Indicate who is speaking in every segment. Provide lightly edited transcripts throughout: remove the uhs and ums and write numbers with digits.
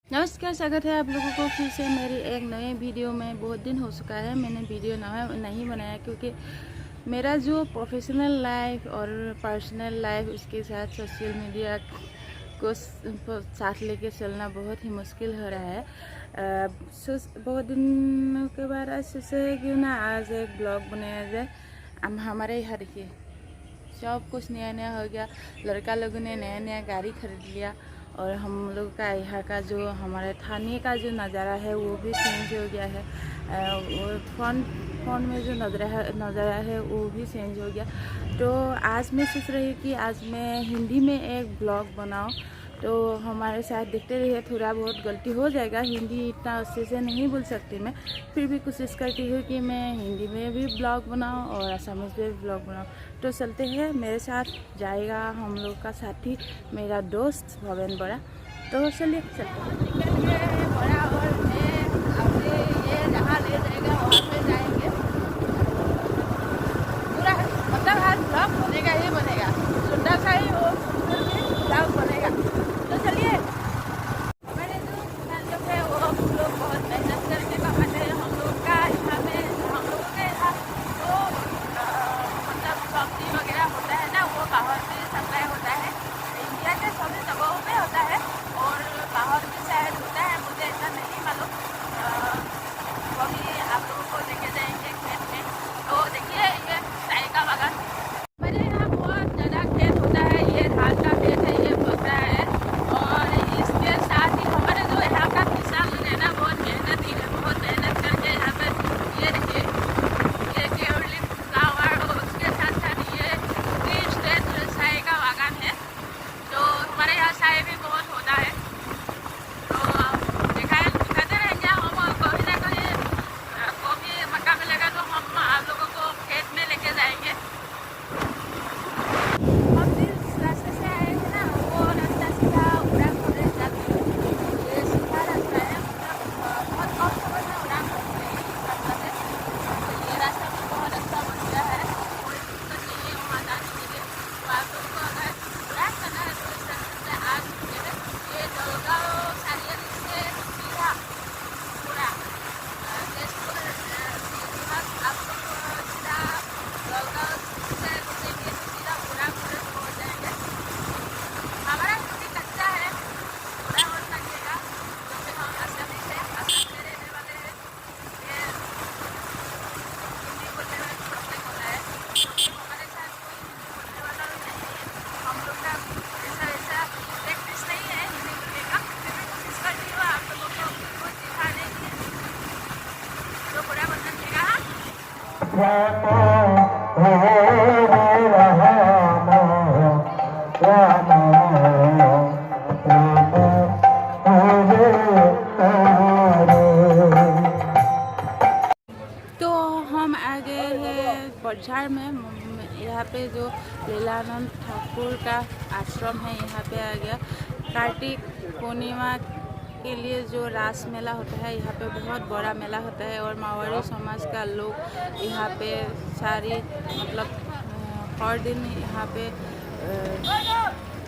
Speaker 1: नमस्कार, स्वागत है आप लोगों को फिर से मेरी एक नए वीडियो में। बहुत दिन हो चुका है मैंने वीडियो नहीं बनाया, क्योंकि मेरा जो प्रोफेशनल लाइफ और पर्सनल लाइफ उसके साथ सोशल मीडिया को साथ लेके चलना बहुत ही मुश्किल हो रहा है। बहुत दिन के बाद आज सोचा है क्यों ना आज एक ब्लॉग बनाया जाए। हमारे यहाँ देखिए सब कुछ नया नया हो गया। लड़का लोगों ने नया नया गाड़ी खरीद लिया और हम लोग का यहाँ का जो हमारे थाने का जो नज़ारा है वो भी चेंज हो गया है। और फ़ोन में जो नज़ारा है वो भी चेंज हो गया। तो आज मैं सोच रही कि आज मैं हिंदी में एक ब्लॉग बनाऊं। तो हमारे साथ देखते रहिए, थोड़ा बहुत गलती हो जाएगा, हिंदी इतना अच्छे से नहीं बोल सकती मैं, फिर भी कोशिश करती हूँ कि मैं हिंदी में भी ब्लॉग बनाऊँ और असमिया में भी ब्लॉग बनाऊँ। तो चलते हैं, मेरे साथ जाएगा हम लोग का साथी मेरा दोस्त भवेन बड़ा। तो चलिए चलते हैं बड़ा, और मैं अपने ये जहाँ ले जाएगा वहाँ पे जाएंगे। पूरा मतलब हर ब्लॉग बनेगा ही बनेगा, छोटा सा ही वो ब्लॉग बनेगा। तो चलिए, मैंने जो है वो हम लोग बहुत मेहनत करके कमाते हैं। हम लोग का यहाँ पे हम लोगों के यहाँ तो मतलब सब्जी वगैरह होता है ना, वो बाहर से सप्लाई होता है। इंडिया के सभी जगहों पे होता है और बाहर भी शायद होता है, मुझे ऐसा नहीं मालूम। कभी आप लोगों को लेके जाएंगे खेत में। तो देखिए ये चाय का बागान, मेरे यहाँ बहुत ज़्यादा खेत होता है। ये धान का खेत है, ये बकरा है, और इसके साथ ही हमारे जो यहाँ का किसान है ना बहुत मेहनती है, बहुत मेहनत करके यहाँ पे ये देखिए ये केवली फ्लावर और उसके साथ साथ ये टी स्टेट चाय का बागान है। तो हमारे यहाँ चाय भी बहुत होता है। तो दिखाते रहेंगे हम, कभी ना कभी कभी मौका मिलेगा तो हम आप लोगों को खेत में लेके जाएंगे। हम जिस रास्ते से आए थे ना वो रास्ता सीधा उड़ान कॉलेज जाता है। ये सीधा रास्ता है, मतलब बहुत कम समय में उड़ान कॉलेज है इस रास्ता से। तो ये रास्ता भी बहुत अच्छा बन गया है, कोई दिक्कत नहीं है वहाँ जाने के लिए। तो आप लोगों को अगर उड़ान करना है तो इस रास्ते से आ सकते हैं। ये जलगांव सारियली से सीधा पूरा तेजपुर आप लोग सीधा जलगांव से घुसेंगे तो सीधा पूरा कॉलेज पहुँच जाएंगे। हमारा स्कूटी कच्चा है, पूरा हो सकेगा क्योंकि हम आसानी से रहने वाले हैं। ये हिंदी बोलने में प्रॉब्लम होता है क्योंकि हमारे साथ कोई हिंदी बोलने वाला भी नहीं है। हम लोग का ऐसा प्रैक्टिस नहीं है हिंदी बोलने का, फिर भी कोशिश करती हूँ आप लोगों को कुछ सिखाने की। तो पूरा बन सकेगा। तो हम आ गए हैं बाजार में। यहाँ पे जो लीलानंद ठाकुर का आश्रम है यहाँ पे आ गया। कार्तिक पूर्णिमा के लिए जो रास मेला होता है यहाँ पे बहुत बड़ा मेला होता है, और मारवाड़ी समाज का लोग यहाँ पे सारी मतलब हर दिन यहाँ पे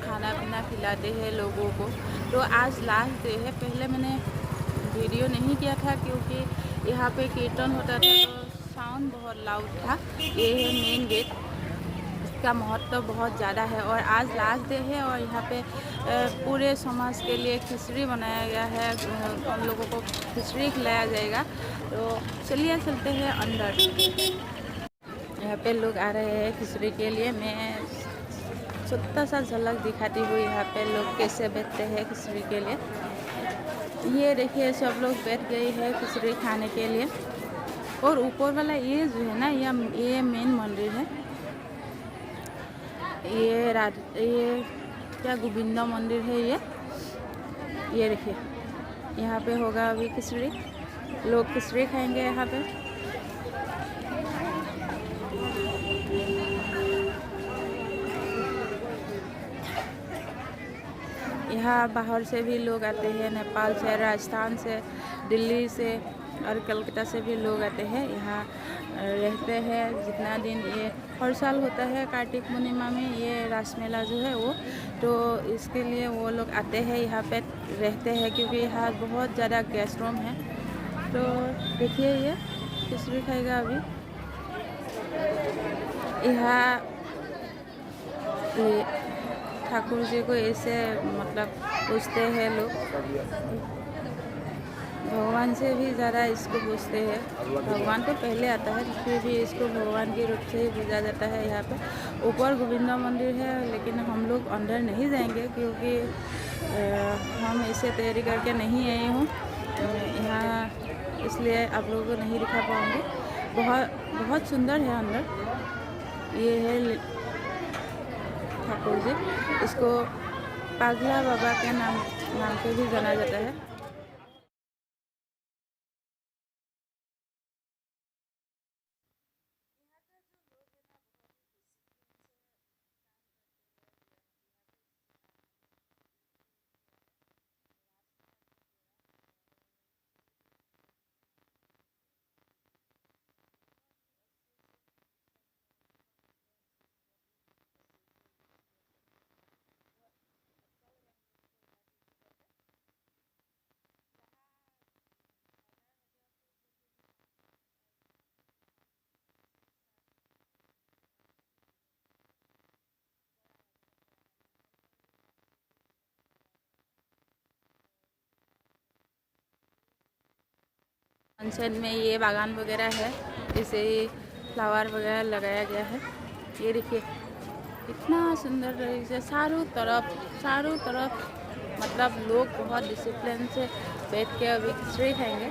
Speaker 1: खाना पीना खिलाते हैं लोगों को। तो आज लास्ट डे है। पहले मैंने वीडियो नहीं किया था क्योंकि यहाँ पे कीर्तन होता था तो साउंड बहुत लाउड था। ये है मेन गेट, इसका महत्व बहुत ज़्यादा है। और आज लास्ट डे है और यहाँ पे पूरे समाज के लिए खिचड़ी बनाया गया है। उन लोगों को खिचड़ी खिलाया जाएगा। तो चलिए चलते हैं अंदर। यहाँ पे लोग आ रहे हैं खिचड़ी के लिए। मैं छोटा सा झलक दिखाती हूँ यहाँ पे लोग कैसे बैठते हैं खिचड़ी के लिए। ये देखिए सब लोग बैठ गए हैं खिचड़ी खाने के लिए। और ऊपर वाला ये जो है ना ये मेन मंदिर है। ये क्या गोविंदा मंदिर है ये देखिए यहाँ पे होगा अभी खिचड़ी। लोग खिचड़ी खाएंगे यहाँ पे। यहाँ बाहर से भी लोग आते हैं, नेपाल से, राजस्थान से, दिल्ली से, और कलकत्ता से भी लोग आते हैं, यहाँ रहते हैं जितना दिन। ये हर साल होता है कार्तिक पूर्णिमा में ये रास मेला जो है वो, तो इसके लिए वो लोग आते हैं यहाँ पे रहते हैं, क्योंकि यहाँ बहुत ज़्यादा गेस्ट रूम है। तो देखिए ये खिचड़ी खाएगा अभी। यहाँ ठाकुर जी को ऐसे मतलब पूछते हैं लोग, भगवान से भी ज़्यादा इसको पूछते हैं। भगवान तो पहले आता है, फिर भी इसको भगवान के रूप से ही पूजा जाता है। यहाँ पे ऊपर गोविंदा मंदिर है, लेकिन हम लोग अंदर नहीं जाएंगे क्योंकि हम इसे तैयारी करके नहीं आए हूँ यहाँ, इसलिए आप लोगों को नहीं दिखा पाऊँगी। बहुत सुंदर है अंदर। ये है ठाकुर जी, इसको पागला बाबा के नाम से भी जाना जाता है। सनसेट में ये बागान वगैरह है, इसे फ्लावर वगैरह लगाया गया है। ये देखिए इतना सुंदर तरीके से चारों तरफ मतलब लोग बहुत डिसिप्लिन से बैठ के अभी खिचड़ी खाएंगे।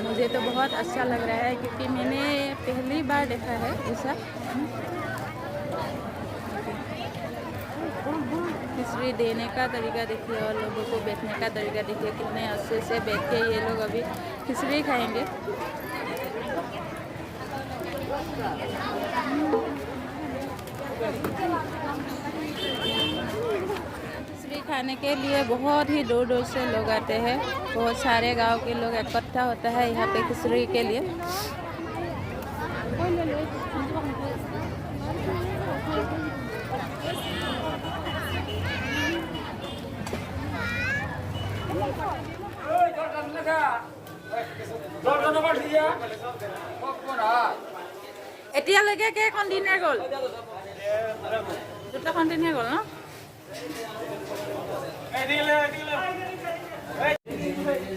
Speaker 1: मुझे तो बहुत अच्छा लग रहा है क्योंकि मैंने पहली बार देखा है ऐसा। खिचड़ी देने का तरीका देखिए और लोगों को बैठने का तरीका देखिए, कितने अच्छे से बैठ के ये लोग अभी खिचड़ी खाएंगे। खिचड़ी खाने के लिए बहुत ही दूर दूर से लोग आते हैं, बहुत सारे गांव के लोग इकट्ठा होता है यहाँ पे खिचड़ी के लिए। এতিয়ালৈকে কে কন্টেইনাৰ গ'ল? দুটা কন্টেইনাৰ গ'ল ন?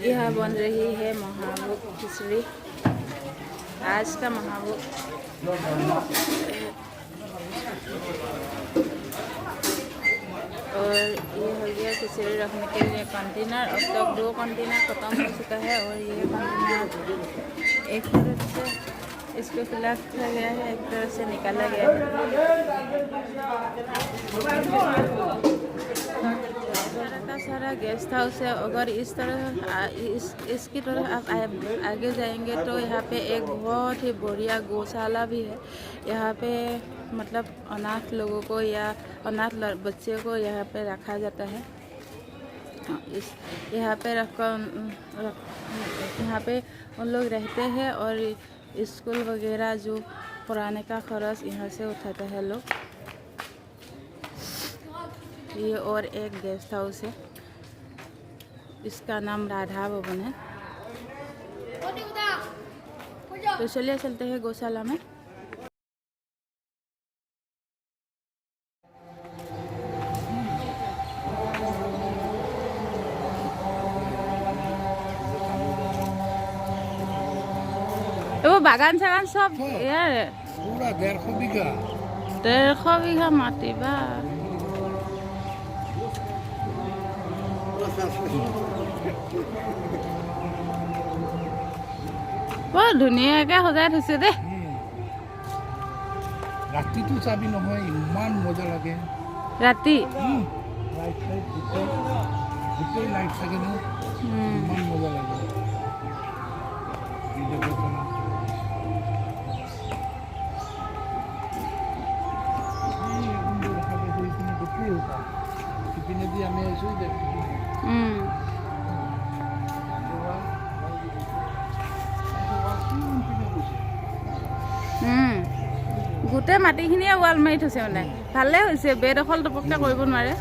Speaker 1: यहाँ बन रही है महाभोग खिचड़ी, आज का महाभोग। और ये हो गया खिचड़ी रखने के लिए कंटेनर। अब तक 2 कंटेनर ख़त्म हो चुका है और ये कंटेनर एक तरफ से इसको फिलअप किया गया है, एक तरफ से निकाला गया है। सारा गेस्ट हाउस है। अगर इस तरह इसकी तरह आप आगे जाएंगे तो यहाँ पे एक बहुत ही बढ़िया गौशाला भी है। यहाँ पे मतलब अनाथ लोगों को या अनाथ बच्चे को यहाँ पे रखा जाता है। यहाँ पे यहाँ पे उन लोग रहते हैं और स्कूल वगैरह जो पुराने का खर्च यहाँ से उठाता है लोग। ये और एक गेस्ट हाउस है, इसका नाम राधा भवन है। तो चलिए चलते हैं गौशाला में। वो बागान सागान सब यार
Speaker 2: पूरा 150 बीघा
Speaker 1: 150 बीघा माटी बा। বৰ ধুনীয়াকৈ সজাই থৈছে দেই।
Speaker 2: ৰাতিটো চাবি নহয়, ইমান মজা লাগে
Speaker 1: ৰাতি।
Speaker 2: লাইট গোটেই লাইট থাকে ন, ইমান মজা লাগে। সিপিনে দি আমি আহিছোঁ যে
Speaker 1: গোটেই মাটিখিনিয়ে ৱাল মাৰি থৈছে মানে ভালে হৈছে বেদখল টপককৈ কৰিব নোৱাৰে